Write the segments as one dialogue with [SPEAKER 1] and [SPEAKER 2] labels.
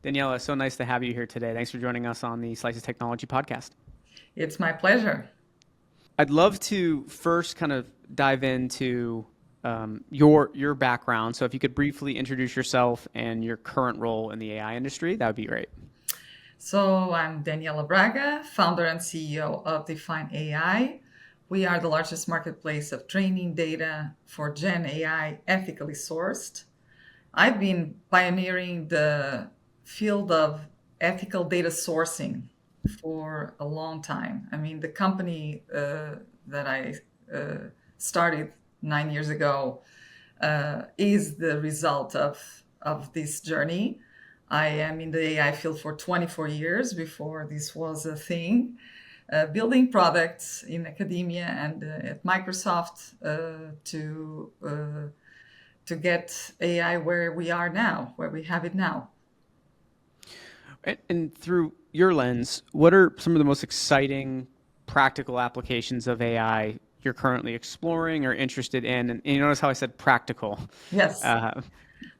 [SPEAKER 1] Daniela, so nice to have you here today. Thanks for joining us on the Slices Technology podcast.
[SPEAKER 2] It's my pleasure.
[SPEAKER 1] I'd love to first kind of dive into your background. So if you could briefly introduce yourself and your current role in the AI industry, that would be great.
[SPEAKER 2] So I'm Daniela Braga, founder and CEO of Defined.ai. We are the largest marketplace of training data for Gen AI ethically sourced. I've been pioneering the field of ethical data sourcing for a long time. I mean, the company that I started 9 years ago is the result of this journey. I am in the AI field for 24 years before this was a thing, building products in academia and at Microsoft to get AI where we are now, where we have it now.
[SPEAKER 1] And through your lens, what are some of the most exciting practical applications of AI you're currently exploring or interested in? And you notice how I said practical.
[SPEAKER 2] Yes.
[SPEAKER 1] Uh, I'd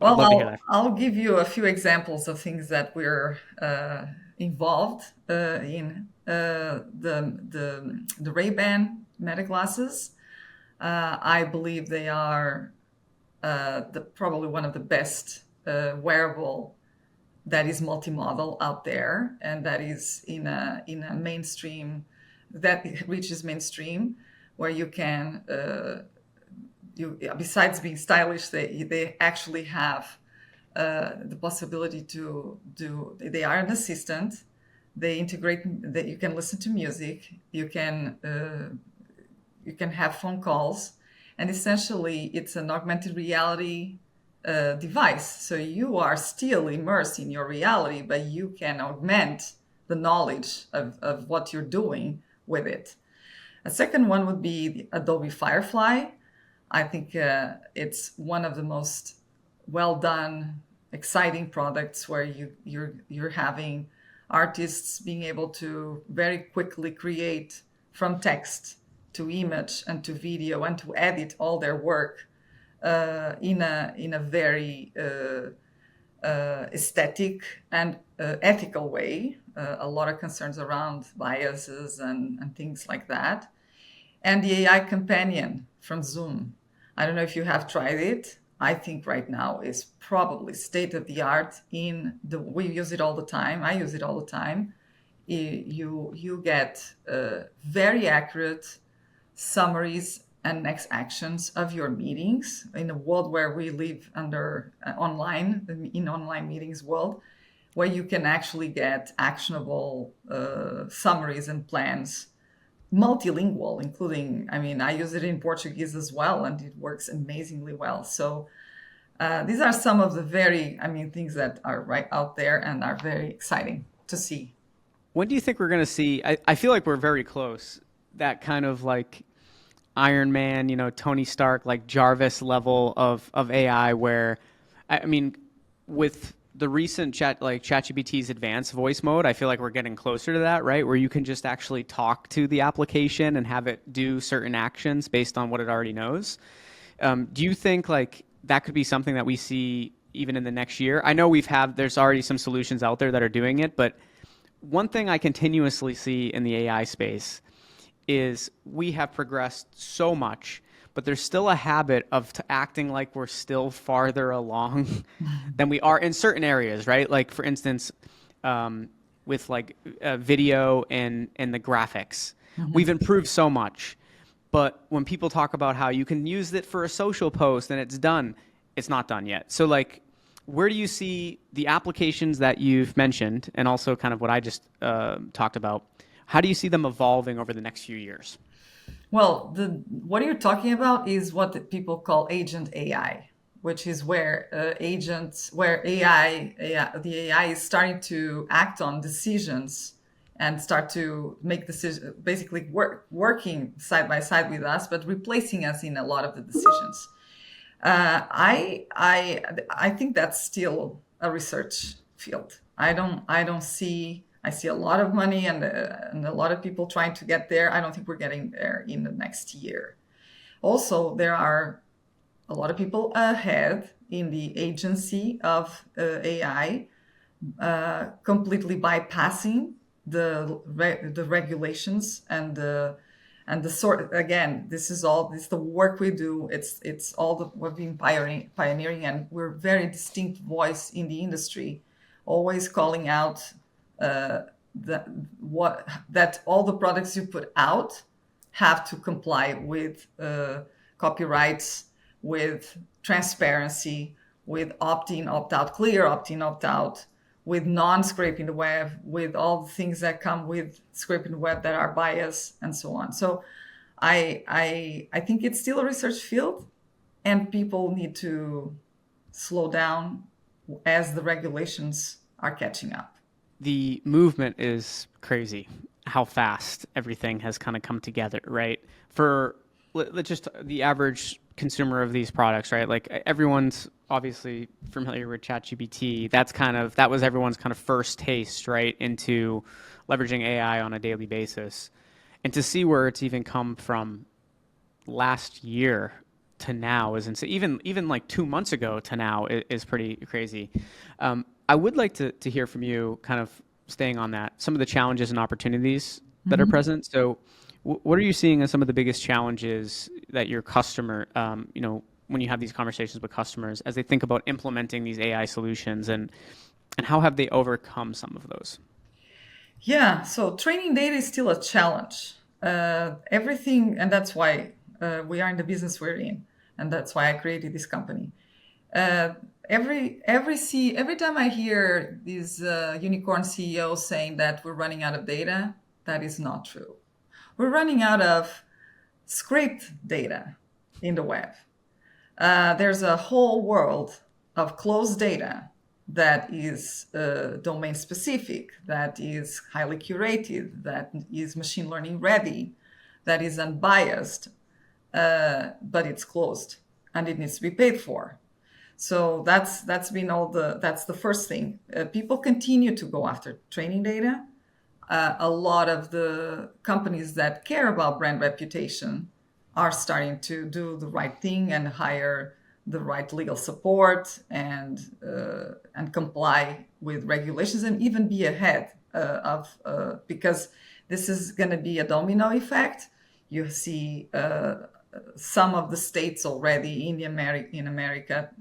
[SPEAKER 2] Well,
[SPEAKER 1] love to hear that.
[SPEAKER 2] I'll give you a few examples of things that we're involved in. The Ray-Ban Metaglasses. I believe they are probably one of the best wearable that is multimodal out there, and that is in a mainstream that reaches mainstream, where you can besides being stylish, they actually have the possibility to do. They are an assistant. They integrate that you can listen to music. You can have phone calls, and essentially it's an augmented reality device. So you are still immersed in your reality, but you can augment the knowledge of what you're doing with it. A second one would be the Adobe Firefly. I think it's one of the most well done, exciting products where you're having artists being able to very quickly create from text to image and to video and to edit all their work in a very aesthetic and ethical way. A lot of concerns around biases and things like that. And the AI companion from Zoom. I don't know if you have tried it. I think right now is probably state of the art we use it all the time. I use it all the time. You get very accurate summaries and next actions of your meetings in a world where we live under online meetings world, where you can actually get actionable summaries and plans, multilingual, including, I mean, I use it in Portuguese as well, and it works amazingly well. So these are some of the things that are right out there and are very exciting to see.
[SPEAKER 1] When do you think we're going to see? I feel like we're very close. That kind of like Iron Man, Tony Stark, like Jarvis level of AI, where, I mean, with the recent ChatGPT's advanced voice mode, I feel like we're getting closer to that, right? Where you can just actually talk to the application and have it do certain actions based on what it already knows. Do you think like that could be something that we see even in the next year? I know there's already some solutions out there that are doing it, but one thing I continuously see in the AI space is we have progressed so much, but there's still a habit of acting like we're still farther along than we are in certain areas, right? Like for instance, with like video and the graphics, we've improved so much. But when people talk about how you can use it for a social post and it's done, it's not done yet. So like, where do you see the applications that you've mentioned, and also kind of what I just talked about? How do you see them evolving over the next few years?
[SPEAKER 2] Well, what you're talking about is what the people call agent AI, which is where the AI is starting to act on decisions and start to make decisions, basically working side by side with us, but replacing us in a lot of the decisions. I think that's still a research field. I don't see I see a lot of money and a lot of people trying to get there. I don't think we're getting there in the next year. Also, there are a lot of people ahead in the agency of AI, completely bypassing the regulations and the sort. Again, this is the work we do. It's all the we've been pioneering, and we're very distinct voice in the industry, always calling out that all the products you put out have to comply with copyrights, with transparency, with opt-in, opt-out, clear opt-in, opt-out, with non-scraping the web, with all the things that come with scraping the web that are biased and so on. So I think it's still a research field, and people need to slow down as the regulations are catching up.
[SPEAKER 1] The movement is crazy. How fast everything has kind of come together, right? For just the average consumer of these products, right? Like everyone's obviously familiar with ChatGPT. That was everyone's kind of first taste, right, into leveraging AI on a daily basis. And to see where it's even come from last year to now is insane. Even like 2 months ago to now is pretty crazy. I would like to hear from you, kind of staying on that, some of the challenges and opportunities that are
[SPEAKER 2] Mm-hmm.
[SPEAKER 1] present. So, what are you seeing as some of the biggest challenges that your customer, when you have these conversations with customers as they think about implementing these AI solutions, and how have they overcome some of those?
[SPEAKER 2] Yeah, so training data is still a challenge. Everything, and that's why we are in the business we're in, and that's why I created this company. Uh, every time I hear these unicorn CEOs saying that we're running out of data, that is not true. We're running out of scraped data in the web. There's a whole world of closed data that is domain specific, that is highly curated, that is machine learning ready, that is unbiased, but it's closed and it needs to be paid for. So that's the first thing. People continue to go after training data. A lot of the companies that care about brand reputation are starting to do the right thing and hire the right legal support and comply with regulations and even be ahead of because this is going to be a domino effect. You see some of the states already in America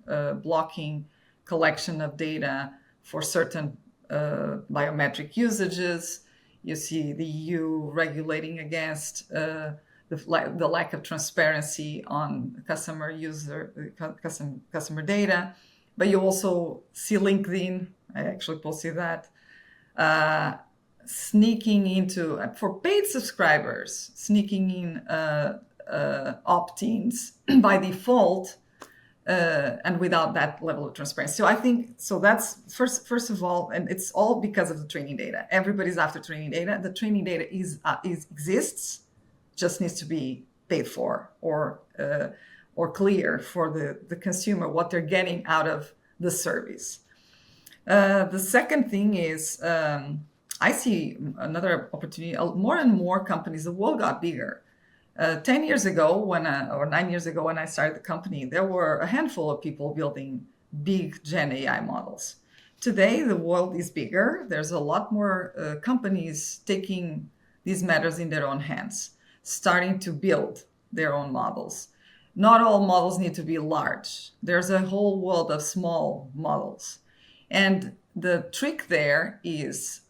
[SPEAKER 2] blocking collection of data for certain biometric usages. You see the EU regulating against the lack of transparency on customer data, but you also see LinkedIn. I actually posted that sneaking into for paid subscribers, sneaking in opt-ins by default and without that level of transparency. So I think so. That's first of all, and it's all because of the training data. Everybody's after training data. The training data exists, just needs to be paid for or clear for the consumer what they're getting out of the service. The second thing is I see another opportunity. More and more companies, the world got bigger. 10 years ago, or 9 years ago, when I started the company, there were a handful of people building big Gen AI models. Today, the world is bigger. There's a lot more companies taking these matters in their own hands, starting to build their own models. Not all models need to be large. There's a whole world of small models. And the trick there is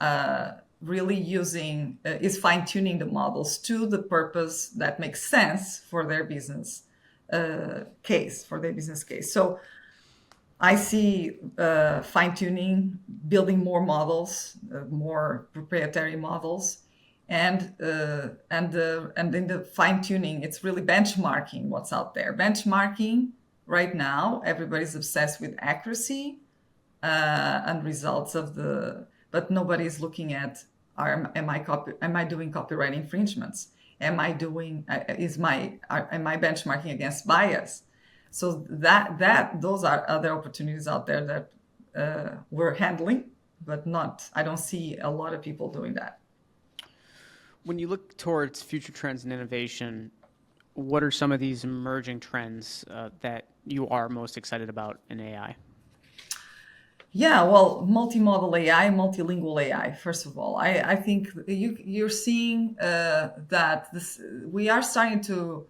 [SPEAKER 2] really is fine-tuning the models to the purpose that makes sense for their business case. So I see fine-tuning, building more models, more proprietary models, and in the fine-tuning, it's really benchmarking what's out there. Benchmarking right now, everybody's obsessed with accuracy and results but nobody's looking at am I doing copyright infringements? Am I benchmarking against bias? So those are other opportunities out there that we're handling but not. I don't see a lot of people doing that.
[SPEAKER 1] When you look towards future trends and innovation, what are some of these emerging trends that you are most excited about in AI?
[SPEAKER 2] Yeah, well, multimodal AI, multilingual AI. First of all, I think you're seeing that we are starting to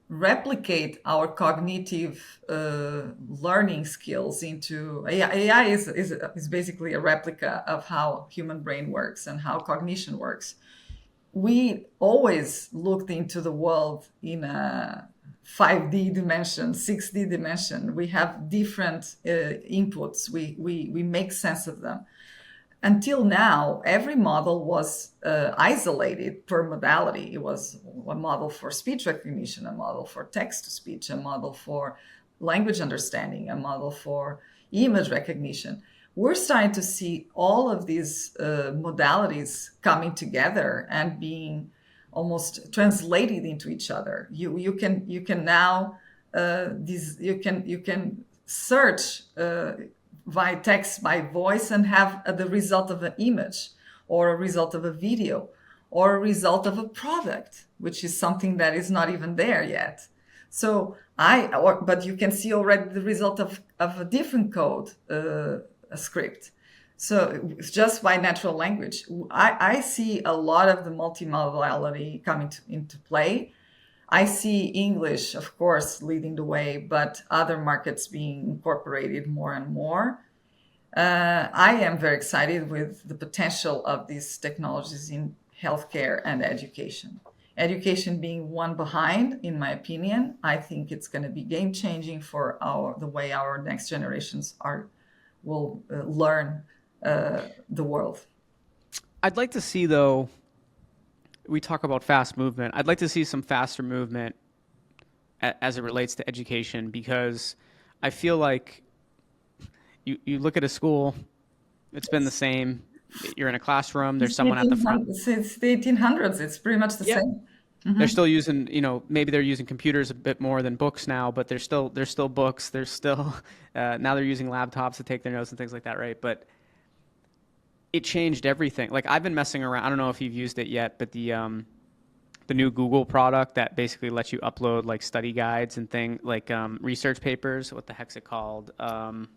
[SPEAKER 2] replicate our cognitive learning skills into AI. AI is basically a replica of how human brain works and how cognition works. We always looked into the world in a 5D dimension, 6D dimension. We have different inputs. We make sense of them. Until now, every model was isolated per modality. It was a model for speech recognition, a model for text to speech, a model for language understanding, a model for image recognition. We're starting to see all of these modalities coming together and being almost translated into each other. You can now you can search by text, by voice, and have the result of an image or a result of a video or a result of a product, which is something that is not even there yet. But you can see already the result of a different code, a script. So it's just by natural language. I see a lot of the multimodality coming into play. I see English, of course, leading the way, but other markets being incorporated more and more. I am very excited with the potential of these technologies in healthcare and education. Education being one behind, in my opinion, I think it's going to be game changing for the way our next generations will learn the world.
[SPEAKER 1] I'd like to see, though, we talk about fast movement. I'd like to see some faster movement as it relates to education because I feel like you look at a school, it's been the same. You're in a classroom, there's someone at the front.
[SPEAKER 2] Since the 1800s, it's pretty much the
[SPEAKER 1] Yeah.
[SPEAKER 2] same.
[SPEAKER 1] They're
[SPEAKER 2] Mhm.
[SPEAKER 1] still using, maybe they're using computers a bit more than books now, but there's still books. There's still now they're using laptops to take their notes and things like that, right? But it changed everything. Like I've been messing around. I don't know if you've used it yet, but the new Google product that basically lets you upload like study guides and thing like research papers. What the heck's it called? I'm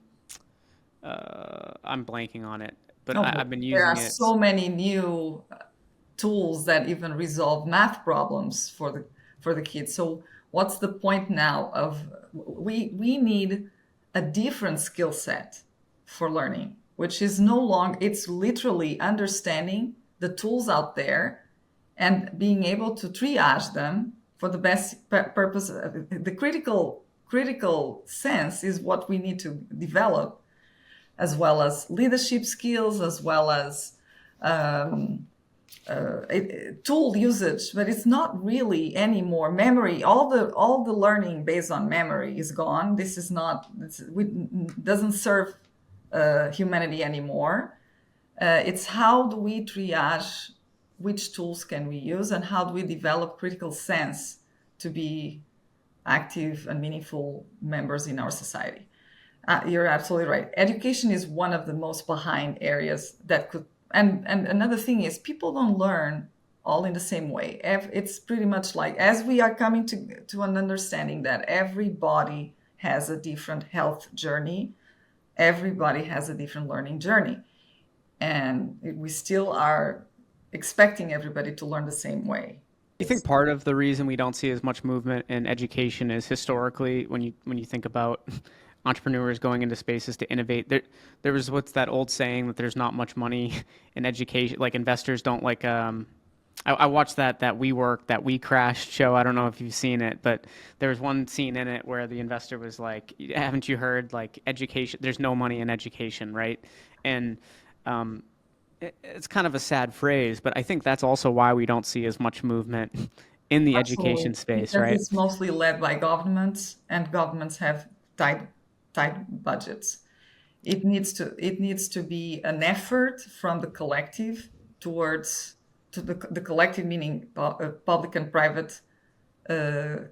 [SPEAKER 1] blanking on it, but
[SPEAKER 2] Oh,
[SPEAKER 1] I've been
[SPEAKER 2] there are
[SPEAKER 1] using it.
[SPEAKER 2] so many new tools that even resolve math problems for the kids. So what's the point now of we need a different skill set for learning, which is no longer it's literally understanding the tools out there and being able to triage them for the best purpose. The critical sense is what we need to develop, as well as leadership skills, as well as tool usage, but it's not really anymore memory. All the learning based on memory is gone. This is not doesn't serve humanity anymore. It's how do we triage which tools can we use and how do we develop critical sense to be active and meaningful members in our society. You're absolutely right. Education is one of the most behind areas that could. And another thing is people don't learn all in the same way. It's pretty much like as we are coming to an understanding that everybody has a different health journey, everybody has a different learning journey, and we still are expecting everybody to learn the same way.
[SPEAKER 1] You think part of the reason we don't see as much movement in education is historically when you think about entrepreneurs going into spaces to innovate. There was what's that old saying that there's not much money in education. Like investors don't like. I watched that We Crashed show. I don't know if you've seen it, but there was one scene in it where the investor was like, "Haven't you heard like education? There's no money in education, right?" And um, it's kind of a sad phrase, but I think that's also why we don't see as much movement in the
[SPEAKER 2] Absolutely,
[SPEAKER 1] education space,
[SPEAKER 2] because
[SPEAKER 1] right?
[SPEAKER 2] it's mostly led by governments, and governments have tight tight budgets. It needs to be an effort from the collective towards to the collective, meaning public and private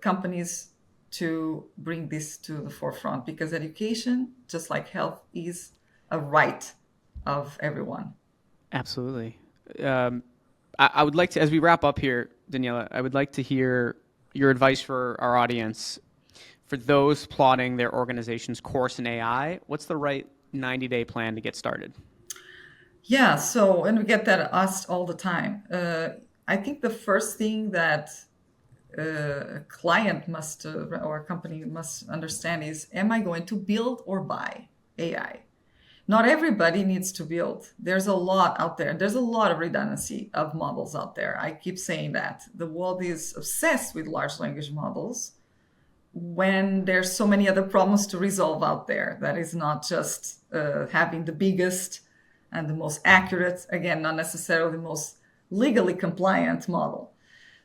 [SPEAKER 2] companies, to bring this to the forefront, because education, just like health, is a right of everyone.
[SPEAKER 1] Absolutely. Um, I would like to, as we wrap up here, Daniela, I would like to hear your advice for our audience. For those plotting their organization's course in AI, what's the right 90-day plan to get started?
[SPEAKER 2] Yeah, so, and we get that asked all the time. I think the first thing that a client must or a company must understand is, am I going to build or buy AI? Not everybody needs to build. There's a lot out there. There's a lot of redundancy of models out there. I keep saying that. The world is obsessed with large language models when there's so many other problems to resolve out there. That is not just having the biggest and the most accurate, again, not necessarily the most legally compliant model.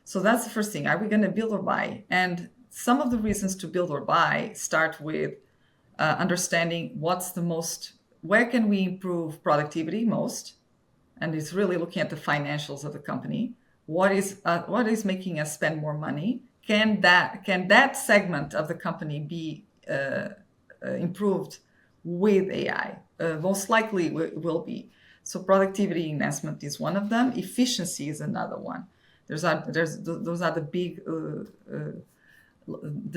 [SPEAKER 2] So that's the first thing. Are we going to build or buy? And some of the reasons to build or buy start with understanding where can we improve productivity most? And it's really looking at the financials of the company. What is making us spend more money? Can that segment of the company be improved with AI? Most likely will be. So productivity enhancement is one of them. Efficiency is another one. Those are the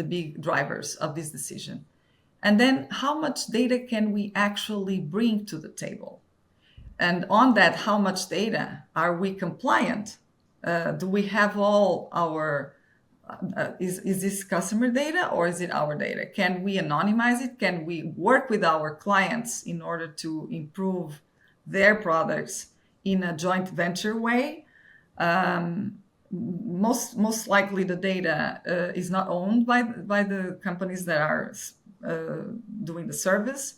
[SPEAKER 2] big drivers of this decision. And then how much data can we actually bring to the table? And on that, how much data are we compliant? Do we have all our is this customer data or is it our data? Can we anonymize it? Can we work with our clients in order to improve their products in a joint venture way? Most likely the data is not owned by the companies that are doing the service,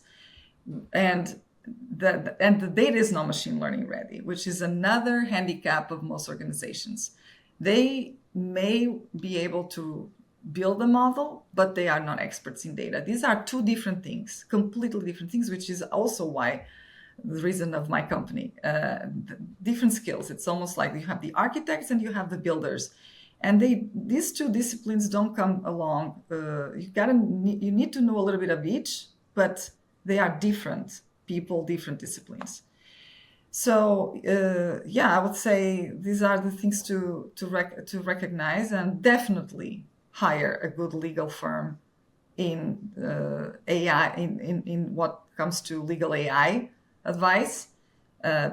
[SPEAKER 2] and the data is not machine learning ready, which is another handicap of most organizations. They may be able to build a model, but they are not experts in data. These are two different things, completely different things, which is also why the reason of my company. Different skills. It's almost like you have the architects and you have the builders, and these two disciplines don't come along. You need to know a little bit of each, but they are different people, different disciplines. So yeah, I would say these are the things to recognize, and definitely hire a good legal firm in AI in what comes to legal AI advice,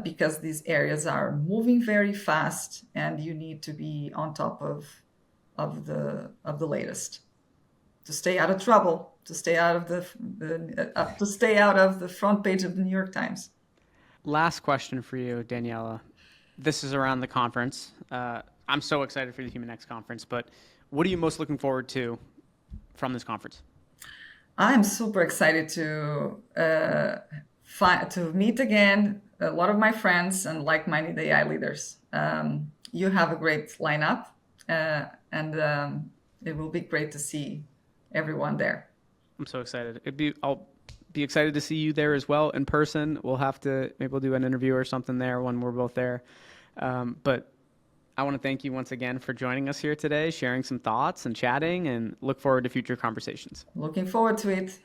[SPEAKER 2] because these areas are moving very fast, and you need to be on top of the latest to stay out of trouble, to stay out of the front page of the New York Times.
[SPEAKER 1] Last question for you, Daniela. This is around the conference. I'm so excited for the Human X conference, but what are you most looking forward to from this conference?
[SPEAKER 2] I'm super excited to meet again a lot of my friends and like-minded AI leaders. You have a great lineup, and it will be great to see everyone there.
[SPEAKER 1] I'm so excited. I'll be excited to see you there as well in person. Maybe we'll do an interview or something there when we're both there. But I want to thank you once again for joining us here today, sharing some thoughts and chatting, and look forward to future conversations.
[SPEAKER 2] Looking forward to it.